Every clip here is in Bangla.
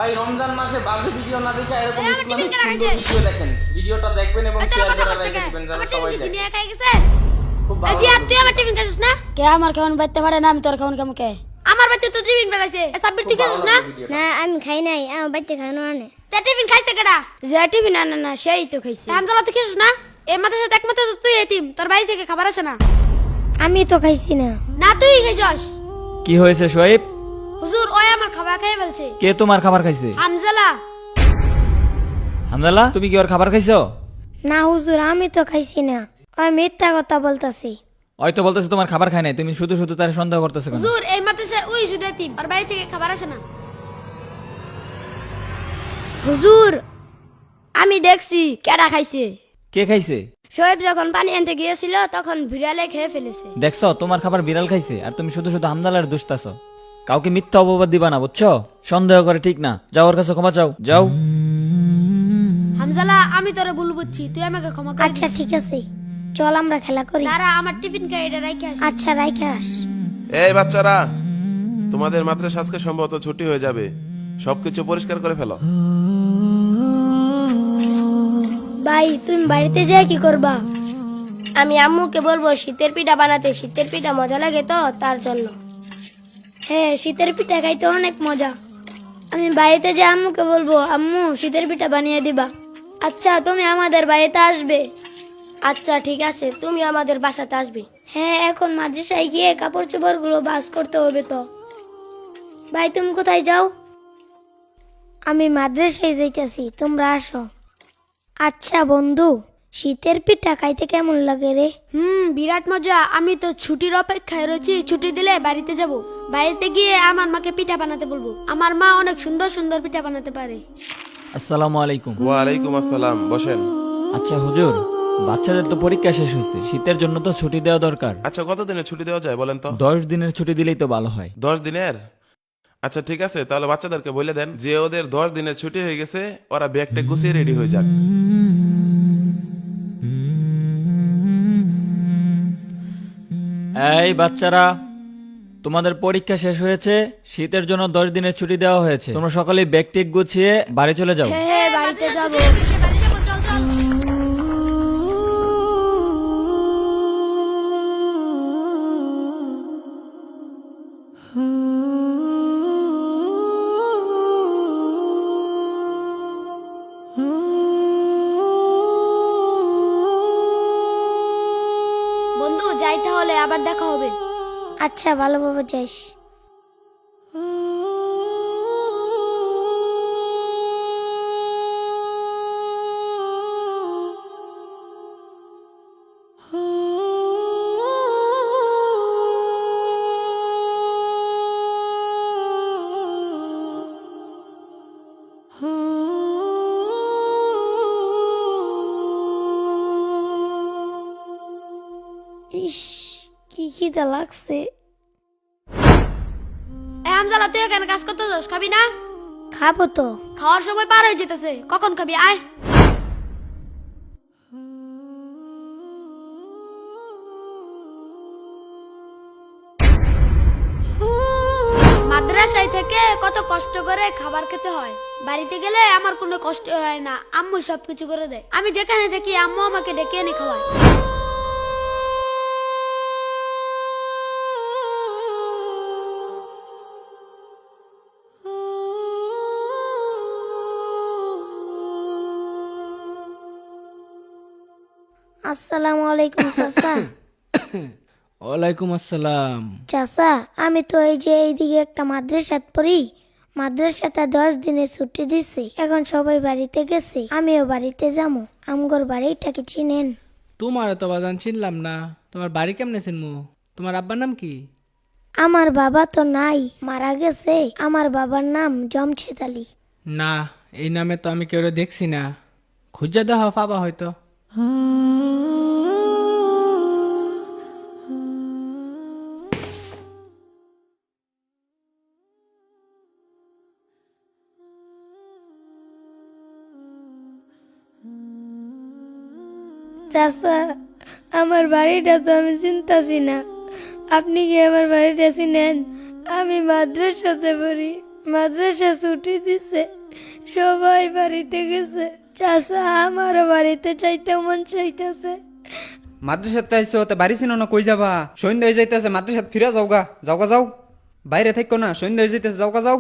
ভাই রমজান মাসে বাজে ভিডিও না দেখে এরকম ইসলামিক সুন্দর ভিডিও দেখেন। ভিডিওটা দেখবেন এবং শেয়ার করে রেখে দিবেন যেন সবাই দেখে। খুব ভালো। আজি তুই আমার টিফিন খাইছিস না? কে আমার খাওয়ান বাইতে পারে না, আমি তোর খাওয়ান কেমন কে? আমার বাড়িতে তো টিফিন বানাইছে। সাব্বির তুই খাইছিস না? না আমি খাই নাই, আমার বাড়িতে খানো আনে। তে টিফিন খাইছে কেডা? যে টিফিন আনে না সেই তো খাইছে। হামজালা তুই খাইছিস না? এই মাথার সাথে একমাত্র তো তুই এতিম, তোর বাড়ি থেকে খাবার আসে না। আমি তো খাইছি না। না তুই খাইছস। কি হয়েছে শোয়েব? হুজুর ওই আমার খাবার খাই বলছে। কে তোমার খাবার খাইছে? হামজালা। হামদাল্লাহ, তুমি কি ওর খাবার খাইছো? না হুজুর, আমি তো খাইছি না। ওই মিথ্যা কথা বলতাছি। ওই তো বলতেছে তোমার খাবার খায় নাই, তুমি শুধু শুধু তার সন্দেহ করতেছো কেন? হুজুর এই মাথায় ওই শুধু এতিম, ওর বাড়ি থেকে খাবার আসে না। হুজুর আমি দেখছি কেডা খাইছে। কে খাইছে? শোয়েব যখন পানি আনতে গিয়েছিল তখন বিড়ালে খেয়ে ফেলেছে। দেখছো তোমার খাবার বিড়াল খাইছে আর তুমি শুধু শুধু হামদালার দুষ্টাছো। কাউকে মিথ্যা অপবাদ দিবা না, বুঝছো? সন্দেহ করে ঠিক না। যাও ওর কাছে ক্ষমা চাও, যাও। হামজালা আমি তোরে ভুল বুঝছি, তুই আমাকে ক্ষমা করে আচ্ছা দিস। ঠিক আছে, চল আমরা খেলা করি। দাঁড়া আমার টিফিন খাই এটা রাইখে আসি। আচ্ছা রাইখে আস। এই বাচ্চারা, তোমাদের মাদ্রাসা আজকে সম্ভবত ছুটি হয়ে যাবে, সবকিছু পরিষ্কার করে ফেলো। ভাই তুমি বাড়িতে যেয়ে কি করবা? আমি আম্মুকে বলবো শীতের পিঠা বানাতে। শীতের পিঠা মজা লাগে তো তার জন্য। হ্যাঁ শীতের পিঠা খাইতে অনেক মজা। আমি বাড়িতে যে আম্মুকে বলবো আম্মু শীতের পিঠা বানিয়ে দিবা। আচ্ছা তুমি আমাদের বাড়িতে আসবে? আচ্ছা ঠিক আছে, তুমি আমাদের বাসাতে আসবে। হ্যাঁ এখন মাদ্রাসায় গিয়ে কাপড় চোপড় গুলো ভাঁজ করতে হবে তো। ভাই তুমি কোথায় যাও? আমি মাদ্রাসায় যাইতেছি, তোমরা আসো। আচ্ছা বন্ধু, শীতের পিঠা খাইতে কেমন লাগে রে? বিরাট মজা। আমি তো ছুটির অপেক্ষায় রয়েছি, ছুটি দিলে বাড়িতে যাব। বাড়িতে গিয়ে আমার মাকে পিঠা বানাতে বলবো। আমার মা অনেক সুন্দর সুন্দর পিঠা বানাতে পারে। আসসালামু আলাইকুম। ওয়ালাইকুম আসসালাম, বসেন। আচ্ছা হুজুর, বাচ্চাদের তো পরীক্ষা শেষ হয়েছে, শীতের জন্য তো ছুটি দেওয়া দরকার। আচ্ছা কতদিনের ছুটি দেওয়া যায় বলেন তো? 10 দিনের ছুটি দিলেই তো ভালো হয়। 10 দিনের? আচ্ছা ঠিক আছে, তাহলে বাচ্চাদেরকে বলে দেন যে ওদের 10 দিনের ছুটি হয়ে গেছে, ওরা ব্যাগটা গুছিয়ে রেডি হয়ে যাক। এই বাচ্চারা, তোমাদের পরীক্ষা শেষ হয়েছে, শীতের জন্য 10 দিনের ছুটি দেওয়া হয়েছে। তোমরা সকলেই ব্যাগ টেক গুছিয়ে বাড়ি চলে যাও। হ্যাঁ বাড়িতে যাব। বাড়ি যাবো, চল চল। বন্ধু যাই তাহলে, আবার দেখা হবে। আচ্ছা ভালোভাবে যাইস। ইস কি খিদা লাগছে। হামজালা তুই এখানে কাজ করতে যাস, খাবি না? খাবো তো। খাওয়ার সময় পার হয়ে যেতেছে, কখন খাবি? আয়। মাদ্রাসায় থেকে কত কষ্ট করে খাবার খেতে হয়, বাড়িতে গেলে আমার কোনো কষ্ট হয় না। আম্মু সবকিছু করে দেয়। আমি যেখানে থাকি আম্মু আমাকে ডেকে এনে খাওয়ায়। আসসালামু আলাইকুম চাচা। ওয়ালাইকুম আসসালাম। চাচা আমি তো এই যে এইদিকে একটা মাদ্রাসাত পড়ি, মাদ্রাসাতে 10 দিনের ছুটি দিছে। এখন সবাই বাড়িতে গেছে, আমিও বাড়িতে যাবো। আমগর বাড়িটা কি চিনেন? তোমার তো বাজান চিনলাম না, তোমার বাড়ি কেমনে চিনমু? তোমার আব্বার নাম কি? আমার বাবা তো নাই, মারা গেছে। আমার বাবার নাম জমছেদ আলী। না, এই নামে তো আমি কেউ দেখছি না। খুঁজে দেওয়া পাবা হয়তো। চাচা আমার বাড়িটা তো আমি চিনতাছি না, আপনি কি আমার বাড়িটা চিনেন? আমি মাদ্রাসাতে পড়ি। মাদ্রাসা ছুটি দিছে, সবাই বাড়িতে গেছে। চাচা আমারও বাড়িতে চাইতে মন চাইতেছে। মাদ্রাসাতে আইসো তে বাড়ি ছিল না, কই যাবা? সন্ধ্যা হয়ে যাইতেছে, মাদ্রাসাত ফিরে যাওগা, যাওগা যাও। বাইরে থাকো না, সন্ধ্যা হয়ে যাইতেছে, যাওগা যাও।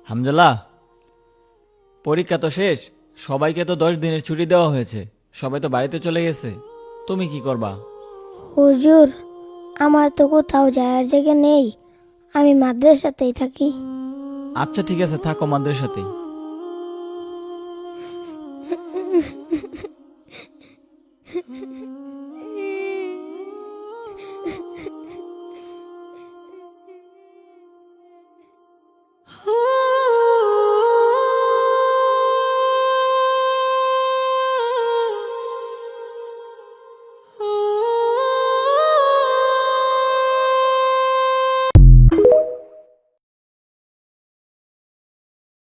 হামজালা, পরীক্ষা তো শেষ, সবাইকে তো 10 দিনের ছুটি দেওয়া হয়েছে, সবাই তো বাড়িতে চলে গেছে, তুমি কি করবা? হুজুর, আমার তো কোথাও যাওয়ার জায়গা নেই, আমি মাদ্রাসাতেই থাকি। আচ্ছা ঠিক আছে, থাকো মাদ্রাসাতেই।